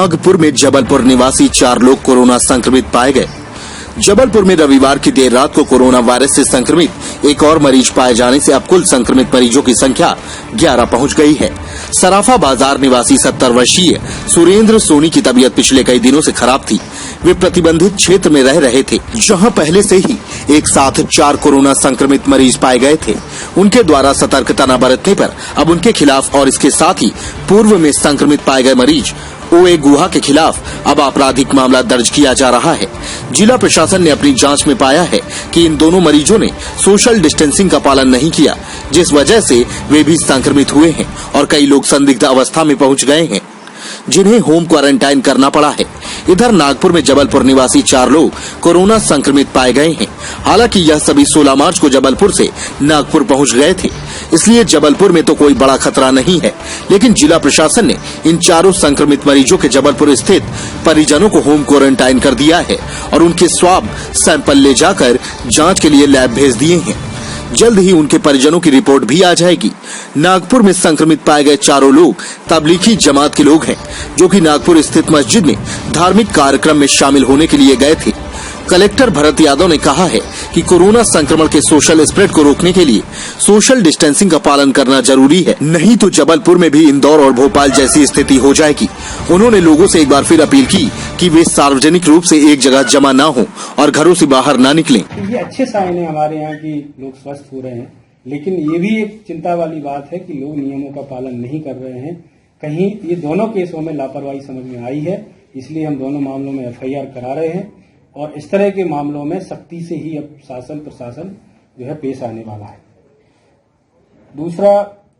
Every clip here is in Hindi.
नागपुर में जबलपुर निवासी 4 लोग कोरोना संक्रमित पाए गए। जबलपुर में रविवार की देर रात को कोरोना वायरस से संक्रमित एक और मरीज पाए जाने से अब कुल संक्रमित मरीजों की संख्या 11 पहुंच गई है। सराफा बाजार निवासी 70 वर्षीय सुरेंद्र सोनी की तबीयत पिछले कई दिनों से खराब थी। वे प्रतिबंधित क्षेत्र में रह रहे थे, जहां पहले से ही एक साथ 4 कोरोना संक्रमित मरीज पाए गए थे। उनके द्वारा सतर्कता न बरतने पर अब उनके खिलाफ और इसके साथ ही पूर्व में संक्रमित पाए गए मरीज ओए गुहा के खिलाफ अब आपराधिक मामला दर्ज किया जा रहा है। जिला प्रशासन ने अपनी जांच में पाया है कि इन दोनों मरीजों ने सोशल डिस्टेंसिंग का पालन नहीं किया, जिस वजह से वे भी संक्रमित हुए हैं और कई लोग संदिग्ध अवस्था में पहुंच गए हैं, जिन्हें होम क्वारंटाइन करना पड़ा है। इधर नागपुर में जबलपुर निवासी 4 लोग कोरोना संक्रमित पाए गए हैं। हालांकि यह सभी 16 मार्च को जबलपुर से नागपुर पहुंच गए थे, इसलिए जबलपुर में तो कोई बड़ा खतरा नहीं है। लेकिन जिला प्रशासन ने इन 4 संक्रमित मरीजों के जबलपुर स्थित परिजनों को होम क्वारंटाइन कर दिया है और उनके स्वाब सैंपल ले जाकर जांच के लिए लैब भेज दिए हैं। जल्द ही उनके परिजनों की रिपोर्ट भी आ जाएगी। नागपुर में संक्रमित पाए गए 4 लोग तबलीगी जमात के लोग हैं, जो कि नागपुर स्थित मस्जिद में धार्मिक कार्यक्रम में शामिल होने के लिए गए थे। कलेक्टर भरत यादव ने कहा है कि कोरोना संक्रमण के सोशल स्प्रेड को रोकने के लिए सोशल डिस्टेंसिंग का पालन करना जरूरी है, नहीं तो जबलपुर में भी इंदौर और भोपाल जैसी स्थिति हो जाएगी। उन्होंने लोगों से एक बार फिर अपील की कि वे सार्वजनिक रूप से एक जगह जमा न हो और घरों से बाहर न निकलें। ये अच्छे साइन है हमारे यहाँ की लोग स्वस्थ हो रहे हैं, लेकिन ये भी एक चिंता वाली बात है कि लोग नियमों का पालन नहीं कर रहे हैं। कहीं ये दोनों केसों में लापरवाही समझ में आई है, इसलिए हम दोनों मामलों में FIR करा रहे हैं और इस तरह के मामलों में सख्ती से ही अब शासन प्रशासन जो है पेश आने वाला है। दूसरा,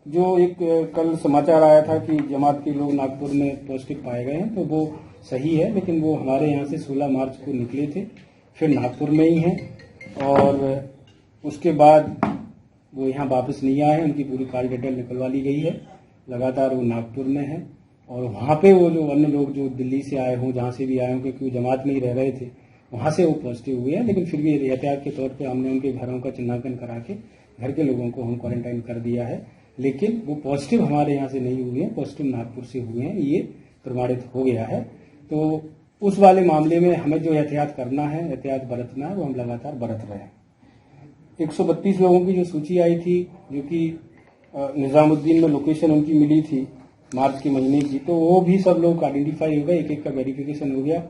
जो एक कल समाचार आया था कि जमात के लोग नागपुर में पॉजिटिव पाए गए हैं, तो वो सही है, लेकिन वो हमारे यहाँ से 16 मार्च को निकले थे, फिर नागपुर में ही हैं और उसके बाद वो यहाँ वापस नहीं आए हैं। उनकी पूरी कॉल डिटेल निकलवा ली गई है। लगातार वो नागपुर में है और वहाँ पे वो जो अन्य लोग जो दिल्ली से आए हों, जहाँ से भी आए हों, क्योंकि वो जमात में ही रह रहे थे, वहाँ से वो पॉजिटिव हुए हैं। लेकिन फिर भी एहतियात के तौर पे हमने उनके घरों का चिन्हांकन करा के घर के लोगों को होम क्वारंटाइन कर दिया है। लेकिन वो पॉजिटिव हमारे यहाँ से नहीं हुए हैं, पॉजिटिव नागपुर से हुए हैं, ये प्रमाणित हो गया है। तो उस वाले मामले में हमें जो एहतियात करना है, एहतियात बरतना है, वो हम लगातार बरत रहे हैं। 132 लोगों की जो सूची आई थी, जो कि निजामुद्दीन में लोकेशन उनकी मिली थी मार्च के महीने की, तो वो भी सब लोग आइडेंटिफाई हो गए, एक-एक का वेरिफिकेशन हो गया।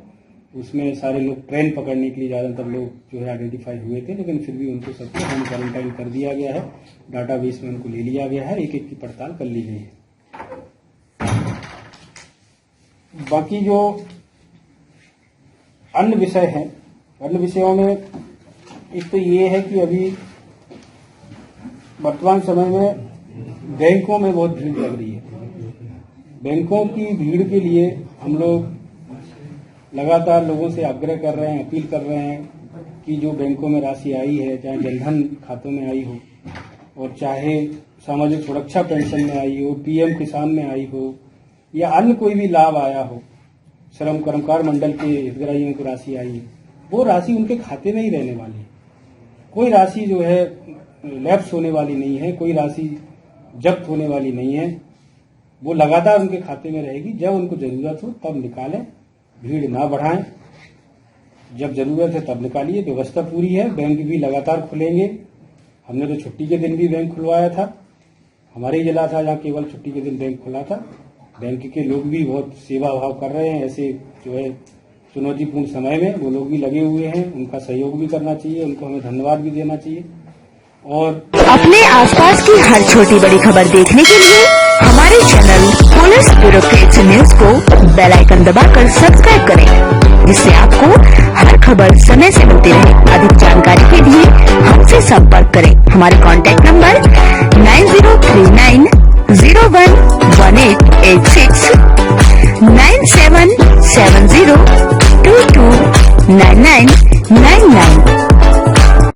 उसमें सारे लोग ट्रेन पकड़ने के लिए ज़्यादातर लोग जो है आइडेंटिफाई हुए थे, लेकिन फिर भी उनको सबको होम क्वारंटाइन कर दिया गया है। डाटाबेस में उनको ले लिया गया है, एक-एक की पड़ताल कर ली गई है। बाकी जो अन्य विषय हैं, अन्य विषयों में एक तो ये है कि अभी वर्तमान समय में बैंकों में बहुत भीड़ लग रही है। बैंकों की भीड़ के लिए हम लोग लगातार लोगों से आग्रह कर रहे हैं, अपील कर रहे हैं कि जो बैंकों में राशि आई है, चाहे जनधन खातों में आई हो और चाहे सामाजिक सुरक्षा पेंशन में आई हो, PM किसान में आई हो या अन्य कोई भी लाभ आया हो, श्रम कर्मकार मंडल के हितग्राहियों को राशि आई है, वो राशि उनके खाते में ही रहने वाली है। कोई राशि जो है लैप्स होने वाली नहीं है, कोई राशि जब्त होने वाली नहीं है, वो लगातार उनके खाते में रहेगी। जब उनको जरूरत हो तब निकालें, भीड़ ना बढ़ाएं, जब जरूरत है तब निकालिए। व्यवस्था पूरी है, बैंक भी लगातार खुलेंगे। हमने तो छुट्टी के दिन भी बैंक खुलवाया था, हमारे ही जिला था जहाँ केवल छुट्टी के दिन बैंक खुला था। बैंक के लोग भी बहुत सेवा भाव कर रहे हैं, ऐसे जो है चुनौतीपूर्ण समय में वो लोग भी लगे हुए हैं, उनका सहयोग भी करना चाहिए, उनको हमें धन्यवाद भी देना चाहिए। और अपने आसपास की हर छोटी बड़ी खबर देखने के लिए हमारे चैनल पुलिस ब्यूरोक्रेट्स न्यूज को बेल आइकन दबाकर सब्सक्राइब करें, जिससे आपको हर खबर समय से मिलती रहे। अधिक जानकारी के लिए हमसे संपर्क करें। हमारे कॉन्टैक्ट नंबर